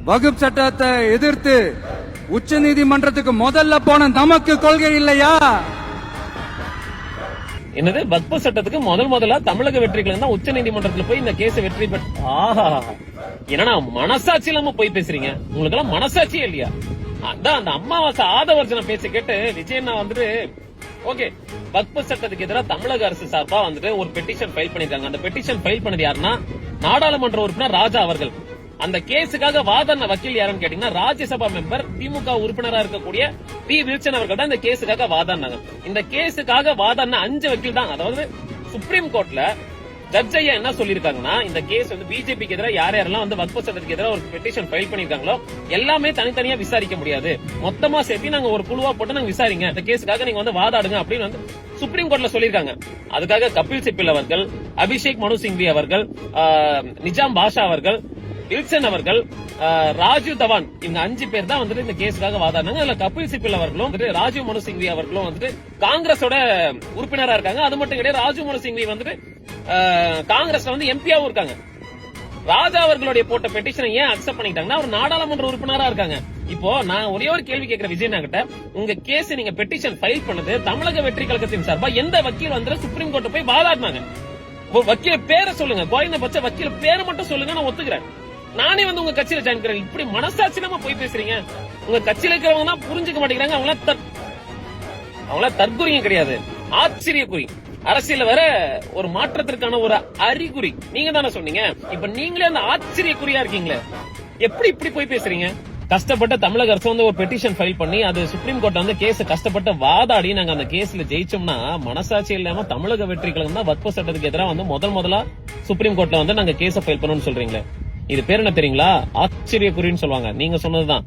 வகுப்பு சட்டத்தை எதிர்த்து உச்ச நீதிமன்றத்துக்கு முதல்ல போன நமக்கு கொள்கை இல்லையா? என்னது வக்ஃபு சட்டத்துக்கு முதல்ல தமிழக வெற்றிகள் தான் உச்ச நீதிமன்றத்துல போய் இந்த கேஸ் வெற்றி பெற்று. ஆஹா, என்னன்னா மனசாட்சி இல்லாம போய் பேசுறீங்க. உங்களுக்கு எல்லாம் மனசாட்சியே இல்லையா? அதான் அந்த அம்மாவாசை ஆதவர்ஜன பேச கேட்டு விஜயண்ணா வந்துட்டு ஓகே வக்ஃபு சட்டத்துக்கு எதிராக தமிழக அரசு சார்பா வந்துட்டு ஒரு பெட்டிஷன் ஃபைல் பண்ணிருக்காங்க. அந்த பெட்டிஷன் ஃபைல் பண்ணது யாருன்னா நாடாளுமன்ற உறுப்பினர் ராஜா அவர்கள். அந்த கேஸுக்காக வாதாடின வக்கீல் யாருன்னு கேட்டீங்கன்னா ராஜ்யசபா மெம்பர் திமுக உறுப்பினரா இருக்கக்கூடிய பி வில்சன் அவர்கள் தான் இந்த கேஸுக்காக வாதாடினாங்க. இந்த கேஸுக்காக வாதாடின 5 வக்கீல் தான். அதாவது சுப்ரீம் கோர்ட்ல ஜட்ஜ் ஐயா என்ன சொல்லிருக்காங்கன்னா இந்த கேஸ் வந்து பிஜேபிக்கு எதிராக யாரெல்லாம் வந்து வக்ஃபு சட்டத்துக்கு எதிராக ஒரு பெட்டிஷன் ஃபைல் பண்ணிருக்காங்களோ எல்லாமே தனித்தனியா விசாரிக்க முடியாது, மொத்தமா சேர்த்து நாங்க ஒரு குழுவா போட்டு நாங்க விசாரிங்க, இந்த கேஸுக்காக நீங்க வந்து வாதாடுங்க அப்படின்னு வந்து சுப்ரீம் கோர்ட்ல சொல்லிருக்காங்க. அதுக்காக கபில் சிபில் அவர்கள், அபிஷேக் மனு சிங்வி அவர்கள், நிஜாம் பாஷா அவர்கள், வில்சன் அவர்கள், ராஜீவ் தவான், இவங்க 5 பேர் தான் வந்துட்டு இந்த கேஸுக்காக வாதாடினாங்க. அதுல கபில் சிபில் அவர்களும் வந்துட்டு ராஜீவ் மனு சிங்வி அவர்களும் வந்துட்டு காங்கிரஸோட உறுப்பினரா இருக்காங்க. அது மட்டும் கிடையாது, ராஜீவ் மனு சிங்வி வந்துட்டு காங்கிரஸ்ல வந்து எம்பியாவும் இருக்காங்க. ராஜா அவர்களுடைய போட்ட பெட்டிஷனை ஏன் அக்செப்ட் பண்ணிட்டாங்கன்னா அவர் நாடாளுமன்ற உறுப்பினரா இருக்காங்க. இப்போ நான் ஒரே ஒரு கேள்வி கேட்கிற விஜயண்ணா கிட்ட, உங்க கேஸ் நீங்க பெட்டிஷன் ஃபைல் பண்ணது தமிழக வெற்றி கழகத்தின் சார்பா எந்த வக்கீல் வந்து சுப்ரீம் கோர்ட் போய் வாதாடினாங்க? வக்கீல பேரை சொல்லுங்க, குறைந்தபட்ச வக்கீல பேரை மட்டும் சொல்லுங்க, நான் ஒத்துக்கிறேன். நானே வந்து உங்க கட்சியில ஜாயின் பண்றேன். இப்படி மனசாட்சியமா போய் பேசுறீங்க. உங்க கட்சியில இருக்கிறவங்க தான் புரிஞ்சுக்க மாட்டேங்கிறாங்க. அவங்கள தற்குறியும் கிடையாது, ஆச்சரியக்குறி. அரசியல வர ஒரு மாற்றத்திற்கான ஒரு அறிகுறி நீங்க தானே சொன்னீங்க. இப்ப நீங்களே அந்த ஆச்சரியக்குறியா இருக்கீங்களே, எப்படி இப்படி போய் பேசுறீங்க? கஷ்டப்பட்ட தமிழக அரசு வந்து ஒரு பெட்டிஷன் ஃபைல் பண்ணி அது சுப்ரீம் கோர்ட் வந்து கேஸ் கஷ்டப்பட்டு வாதாடி நாங்க அந்த கேஸ்ல ஜெயிச்சோம்னா மனசாட்சி இல்லாம தமிழக வெற்றி கழகம் தான் வக்ஃபு சட்டத்துக்கு எதிராக வந்து முதலா சுப்ரீம் கோர்ட்ல வந்து நாங்க கேஸ ஃபைல் பண்ணணும்னு சொல்றீங்களே, இது பேர் என்ன தெரியுங்களா? ஆச்சரியக்குறின்னு சொல்லுவாங்க. நீங்க சொன்னதுதான்.